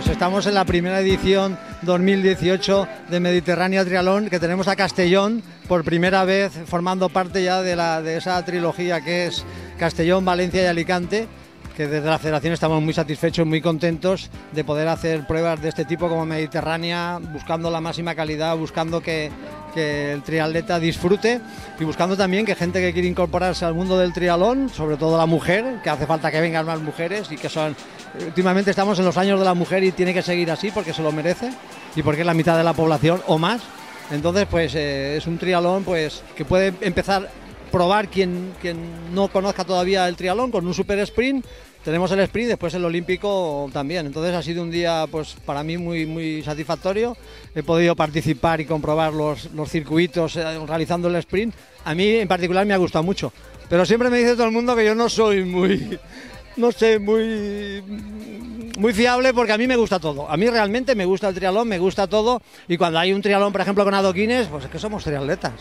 Pues estamos en la primera edición 2018 de Mediterránea Triatlón, que tenemos a Castellón por primera vez formando parte ya de esa trilogía que es Castellón, Valencia y Alicante, que desde la Federación estamos muy satisfechos, muy contentos de poder hacer pruebas de este tipo como Mediterránea, buscando la máxima calidad, buscando que el triatleta disfrute y buscando también que gente que quiere incorporarse al mundo del triatlón, sobre todo la mujer, que hace falta que vengan más mujeres y que son... Últimamente estamos en los años de la mujer y tiene que seguir así porque se lo merece y porque es la mitad de la población o más. Entonces pues es un triatlón pues que puede empezar a probar quien no conozca todavía el triatlón con un super sprint. Tenemos el sprint, después el olímpico también. Entonces ha sido un día pues para mí muy satisfactorio. He podido participar y comprobar los circuitos realizando el sprint. A mí en particular me ha gustado mucho. Pero siempre me dice todo el mundo que yo no soy muy fiable porque a mí me gusta todo. A mí realmente me gusta el triatlón, me gusta todo. Y cuando hay un triatlón, por ejemplo, con adoquines, pues es que somos triatletas.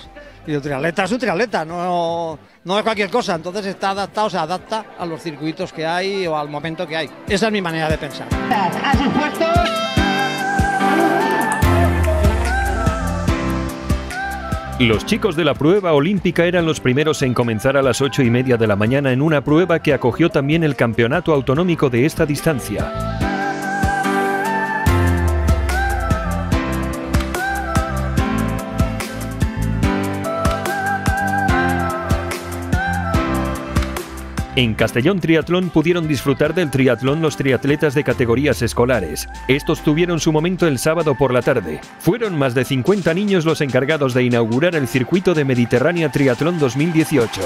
Y el triatleta es un triatleta, no es cualquier cosa. Entonces está adaptado, se adapta a los circuitos que hay o al momento que hay. Esa es mi manera de pensar. A sus puestos. Los chicos de la prueba olímpica eran los primeros en comenzar a las 8:30 de la mañana en una prueba que acogió también el campeonato autonómico de esta distancia. En Castellón Triatlón pudieron disfrutar del triatlón los triatletas de categorías escolares. Estos tuvieron su momento el sábado por la tarde. Fueron más de 50 niños los encargados de inaugurar el circuito de Mediterránea Triatlón 2018.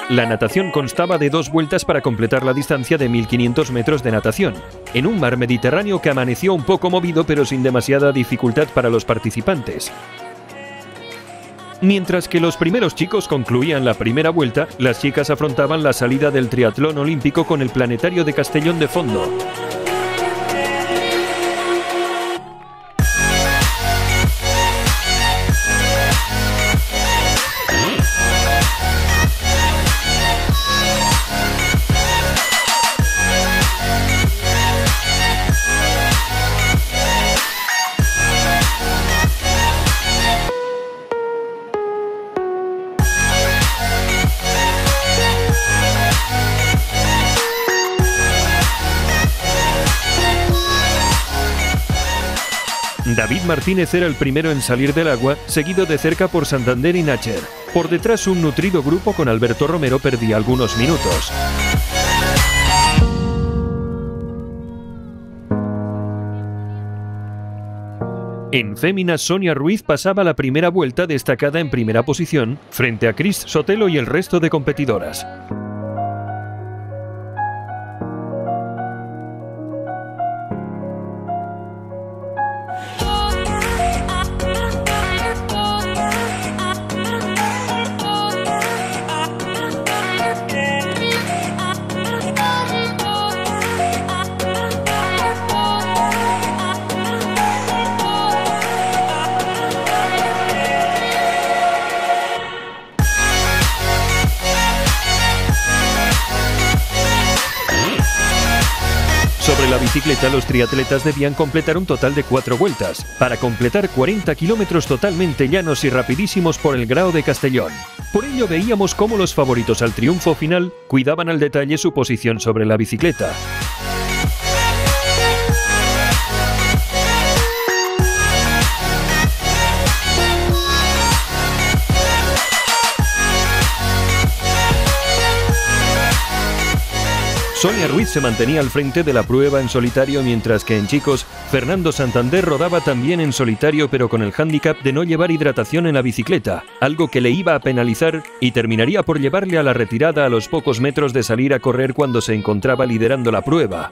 La natación constaba de 2 vueltas para completar la distancia de 1500 metros de natación, en un mar Mediterráneo que amaneció un poco movido pero sin demasiada dificultad para los participantes. Mientras que los primeros chicos concluían la primera vuelta, las chicas afrontaban la salida del triatlón olímpico con el planetario de Castellón de fondo. David Martínez era el primero en salir del agua, seguido de cerca por Santander y Nacher. Por detrás, un nutrido grupo con Alberto Romero perdía algunos minutos. En féminas, Sonia Ruiz pasaba la primera vuelta destacada en primera posición, frente a Cris Sotelo y el resto de competidoras. Sobre la bicicleta, los triatletas debían completar un total de 4 vueltas, para completar 40 kilómetros totalmente llanos y rapidísimos por el Grao de Castellón. Por ello veíamos cómo los favoritos al triunfo final cuidaban al detalle su posición sobre la bicicleta. Sonia Ruiz se mantenía al frente de la prueba en solitario, mientras que en chicos, Fernando Santander rodaba también en solitario, pero con el hándicap de no llevar hidratación en la bicicleta, algo que le iba a penalizar y terminaría por llevarle a la retirada a los pocos metros de salir a correr cuando se encontraba liderando la prueba.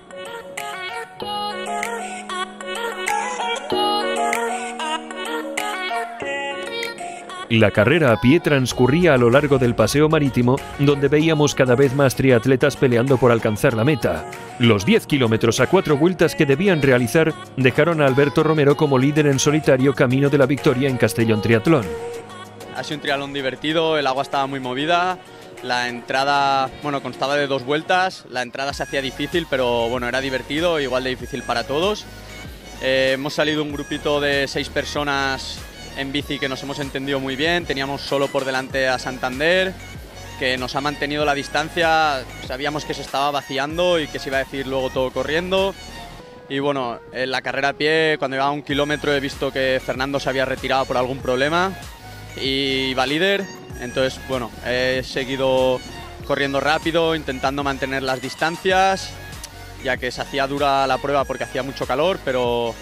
La carrera a pie transcurría a lo largo del paseo marítimo, donde veíamos cada vez más triatletas peleando por alcanzar la meta. Los 10 kilómetros a 4 vueltas que debían realizar dejaron a Alberto Romero como líder en solitario camino de la victoria en Castellón Triatlón. Ha sido un triatlón divertido, el agua estaba muy movida, la entrada, constaba de 2 vueltas, la entrada se hacía difícil, pero era divertido, igual de difícil para todos. Hemos salido un grupito de 6 personas en bici que nos hemos entendido muy bien, teníamos solo por delante a Santander, que nos ha mantenido la distancia, sabíamos que se estaba vaciando y que se iba a decir luego todo corriendo. Y en la carrera a pie, cuando llevaba 1 kilómetro, he visto que Fernando se había retirado por algún problema y iba líder, entonces he seguido corriendo rápido, intentando mantener las distancias, ya que se hacía dura la prueba porque hacía mucho calor, pero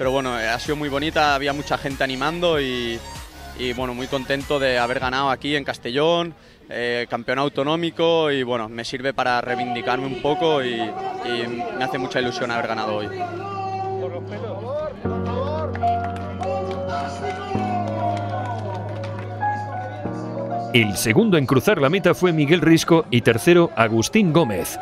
ha sido muy bonita, había mucha gente animando y muy contento de haber ganado aquí en Castellón, campeón autonómico, y me sirve para reivindicarme un poco y me hace mucha ilusión haber ganado hoy. El segundo en cruzar la meta fue Miguel Risco y tercero Agustín Gómez.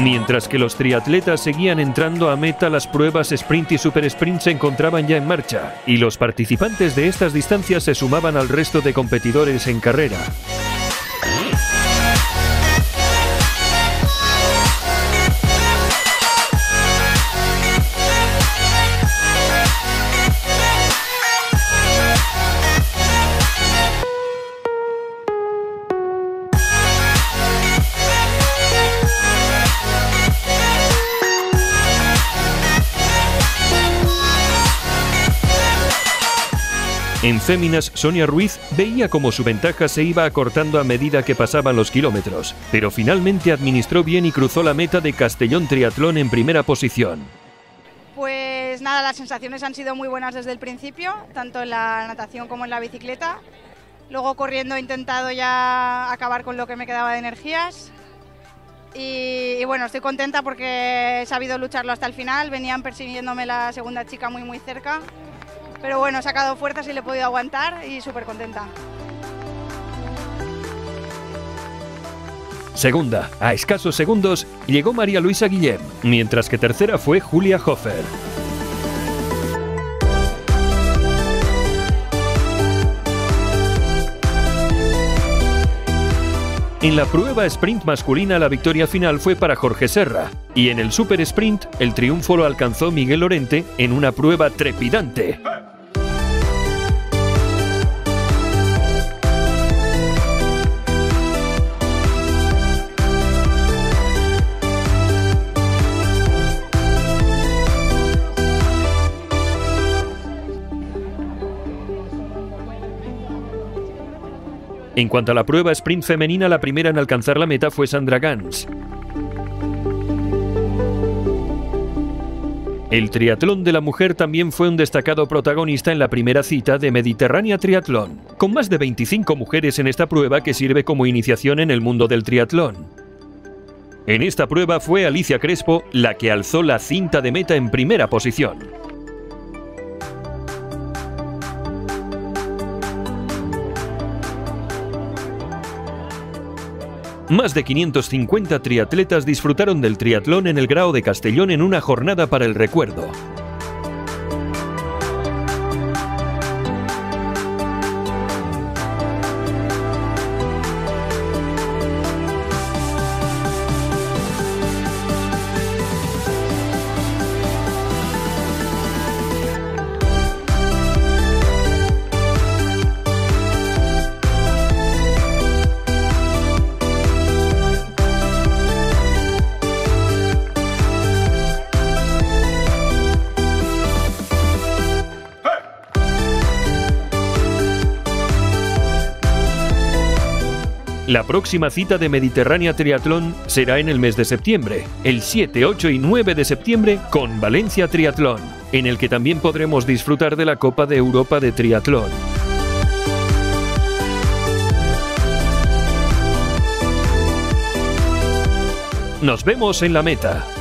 Mientras que los triatletas seguían entrando a meta, las pruebas sprint y super sprint se encontraban ya en marcha, y los participantes de estas distancias se sumaban al resto de competidores en carrera. En féminas, Sonia Ruiz veía cómo su ventaja se iba acortando a medida que pasaban los kilómetros, pero finalmente administró bien y cruzó la meta de Castellón Triatlón en primera posición. Pues nada, las sensaciones han sido muy buenas desde el principio, tanto en la natación como en la bicicleta. Luego corriendo he intentado ya acabar con lo que me quedaba de energías. Y estoy contenta porque he sabido lucharlo hasta el final, venían persiguiéndome la segunda chica muy cerca. Pero he sacado fuerzas y le he podido aguantar y súper contenta. Segunda, a escasos segundos, llegó María Luisa Guillem, mientras que tercera fue Julia Hofer. En la prueba sprint masculina la victoria final fue para Jorge Serra, y en el super sprint el triunfo lo alcanzó Miguel Lorente en una prueba trepidante. En cuanto a la prueba sprint femenina, la primera en alcanzar la meta fue Sandra Gans. El triatlón de la mujer también fue un destacado protagonista en la primera cita de Mediterránea Triatlón, con más de 25 mujeres en esta prueba que sirve como iniciación en el mundo del triatlón. En esta prueba fue Alicia Crespo la que alzó la cinta de meta en primera posición. Más de 550 triatletas disfrutaron del triatlón en el Grao de Castellón en una jornada para el recuerdo. La próxima cita de Mediterránea Triatlón será en el mes de septiembre, el 7, 8 y 9 de septiembre con Valencia Triatlón, en el que también podremos disfrutar de la Copa de Europa de Triatlón. Nos vemos en la meta.